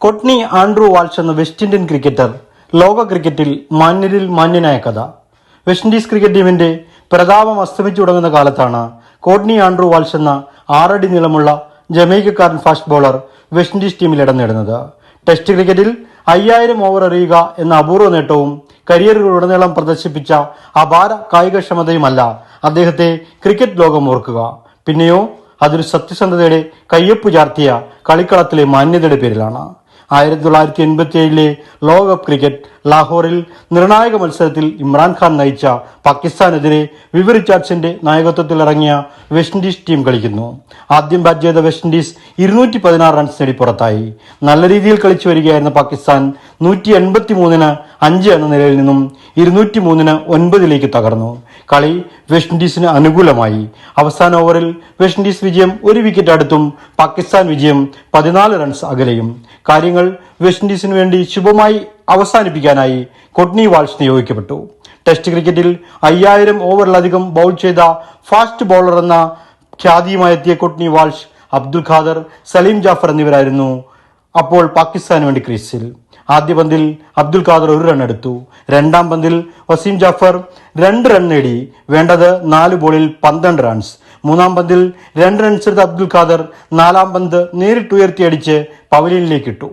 കൊട്നി Andrew Walsh എന്ന west Indian cricketer ലോക ക്രിക്കറ്റിൽ മാന്യരിൽ മാന്യനായ കഥ. വെസ്റ്റ് ഇൻഡീസ് ക്രിക്കറ്റ് ടീമിന്റെ പ്രതാപം അസ്തമിച്ചു തുടങ്ങുന്ന കാലത്താണ് കൊട്നി ആൻഡ്രൂ വാൾഷ് എന്ന 6 അടി നീളമുള്ള ജമൈക്കക്കാരൻ ഫാസ്റ്റ് ബോളർ വെസ്റ്റ് ഇൻഡീസ് ടീമിൽ ഇടം നേടുന്നത്. ടെസ്റ്റ് ക്രിക്കറ്റിൽ 5000 ഓവർ എറിയുക എന്ന അപൂർവ നേട്ടവും കരിയറിലുടനീളം പ്രദർശിപ്പിച്ച അപാര കായികക്ഷമതയുമല്ല അദ്ദേഹത്തെ ക്രിക്കറ്റ് ലോകം ഓർക്കുക. പിന്നെയോ അതൊരു സത്യസന്ധതയുടെ കയ്യൊപ്പ് ചാർത്തിയ കളിക്കളത്തിലെ മാന്യതയുടെ പേരിലാണ്. 1987 ലോകകപ്പ് ക്രിക്കറ്റ് ലാഹോറിൽ നിർണായക മത്സരത്തിൽ ഇമ്രാൻഖാൻ നയിച്ച പാകിസ്ഥാനെതിരെ വിവി റിച്ചാർഡ്സിന്റെ നായകത്വത്തിൽ ഇറങ്ങിയ വെസ്റ്റ് ഇൻഡീസ് ടീം കളിക്കുന്നു. ആദ്യം ബാറ്റ് ചെയ്ത വെസ്റ്റ് ഇൻഡീസ് 216 റൺസ് നേടി പുറത്തായി. നല്ല രീതിയിൽ കളിച്ചു വരികയായിരുന്ന പാകിസ്ഥാൻ 183-ന് 5 എന്ന നിലയിൽ നിന്നും 203-9 തകർന്നു. കളി വെസ്റ്റ് ഇൻഡീസിന് അനുകൂലമായി. അവസാന ഓവറിൽ വെസ്റ്റ് ഇൻഡീസ് വിജയം 1 വിക്കറ്റ് അടുത്തും പാകിസ്ഥാൻ വിജയം 14 റൺസ് അകലെയും. കാര്യങ്ങൾ വെസ്റ്റ് ഇൻഡീസിന് വേണ്ടി ശുഭമായി അവസാനിപ്പിക്കാനായി കൊട്നി വാൾഷ് നിയോഗിക്കപ്പെട്ടു. ടെസ്റ്റ് ക്രിക്കറ്റിൽ 5000 ഓവറിലധികം ബൗൾ ചെയ്ത ഫാസ്റ്റ് ബോളർ എന്ന ഖ്യാതിയുമായെത്തിയ കൊട്നി വാൾഷ്, അബ്ദുൽ ഖാദർ, സലീം ജാഫർ എന്നിവരായിരുന്നു അപ്പോൾ പാകിസ്ഥാന് വേണ്ടി ക്രീസിൽ. ആദ്യ പന്തിൽ അബ്ദുൽ ഖാദർ 1 റൺ എടുത്തു. രണ്ടാം പന്തിൽ വസീം ജാഫർ 2 റൺ നേടി. വേണ്ടത് 4 ബോളിൽ 12 റൺസ്. മൂന്നാം പന്തിൽ 2 റൺസ് എടുത്ത അബ്ദുൽ ഖാദർ 4-ാം പന്ത് നേരിട്ട് ഉയർത്തിയടിച്ച് പവലിയനിലേക്ക് ഇട്ടു.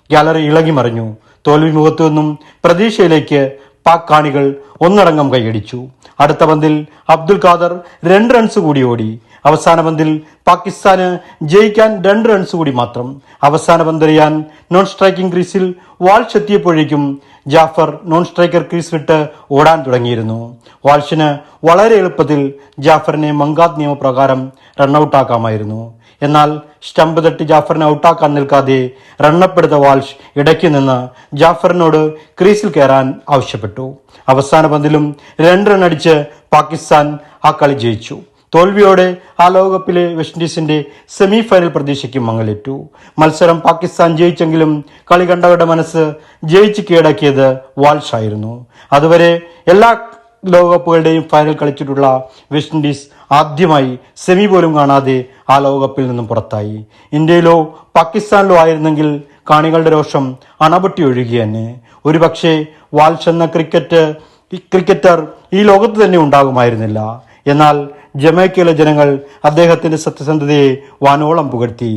ഗാലറി ഇളകി മറിഞ്ഞു. തോൽവി മുഖത്തു നിന്നും പ്രതീക്ഷയിലേക്ക് പാക് കാണികൾ ഒന്നടങ്കം കൈയടിച്ചു. അടുത്ത പന്തിൽ അബ്ദുൽ ഖാദർ 2 റൺസ് കൂടി ഓടി. അവസാന പന്തിൽ പാകിസ്ഥാന് ജയിക്കാൻ 2 റൺസ് കൂടി മാത്രം. അവസാന പന്തെറിയാൻ നോൺ സ്ട്രൈക്കിംഗ് ക്രീസിൽ വാൾഷ് എത്തിയപ്പോഴേക്കും ജാഫർ നോൺ സ്ട്രൈക്കർ ക്രീസ് വിട്ട് ഓടാൻ തുടങ്ങിയിരുന്നു. വാൾഷിന് വളരെ എളുപ്പത്തിൽ ജാഫറിനെ മങ്കാത്ത് നിയമപ്രകാരം റണ്ണൌട്ടാക്കാമായിരുന്നു. എന്നാൽ സ്റ്റംപ് തട്ടി ജാഫറിനെ ഔട്ടാക്കാൻ നിൽക്കാതെ റണ്ണപ്പെടുത്ത വാൾഷ് ഇടയ്ക്ക് നിന്ന് ജാഫറിനോട് ക്രീസിൽ കയറാൻ ആവശ്യപ്പെട്ടു. അവസാന പന്തിലും 2 റൺ അടിച്ച് പാകിസ്ഥാൻ ആ കളി ജയിച്ചു. തോൽവിയോടെ ആ ലോകകപ്പിലെ വെസ്റ്റ് ഇൻഡീസിന്റെ സെമി ഫൈനൽ പ്രതീക്ഷയ്ക്ക് മങ്ങലേറ്റു. മത്സരം പാകിസ്ഥാൻ ജയിച്ചെങ്കിലും കളി കണ്ടവരുടെ മനസ്സ് ജയിച്ച് കീഴടക്കിയത് വാൾഷ് ആയിരുന്നു. അതുവരെ എല്ലാ ലോകകപ്പുകളുടെയും ഫൈനൽ കളിച്ചിട്ടുള്ള വെസ്റ്റ് ഇൻഡീസ് ആദ്യമായി സെമി പോലും കാണാതെ ആ ലോകകപ്പിൽ നിന്നും പുറത്തായി. ഇന്ത്യയിലോ പാകിസ്ഥാനിലോ ആയിരുന്നെങ്കിൽ കാണികളുടെ രോഷം അണപൊട്ടി ഒഴുകി തന്നെ. ഒരുപക്ഷെ വാൾഷ് എന്ന ക്രിക്കറ്റർ ഈ ലോകത്ത് തന്നെ ഉണ്ടാകുമായിരുന്നില്ല. എന്നാൽ ജമൈക്കയിലെ ജനങ്ങൾ അദ്ദേഹത്തിന്റെ സത്യസന്ധതയെ വാനോളം പുകഴ്ത്തി.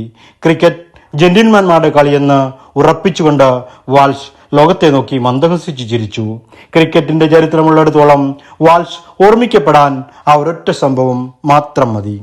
ക്രിക്കറ്റ് ജെന്റിൽമാൻമാരുടെ കളിയെന്ന് ഉറപ്പിച്ചുകൊണ്ട് വാൾഷ് ലോകത്തെ നോക്കി മന്ദഹസിച്ചു ചിരിച്ചു. ക്രിക്കറ്റിന്റെ ചരിത്രമുള്ളിടത്തോളം വാൾഷ് ഓർമ്മിക്കപ്പെടാൻ ആ ഒരൊറ്റ സംഭവം മാത്രം മതി.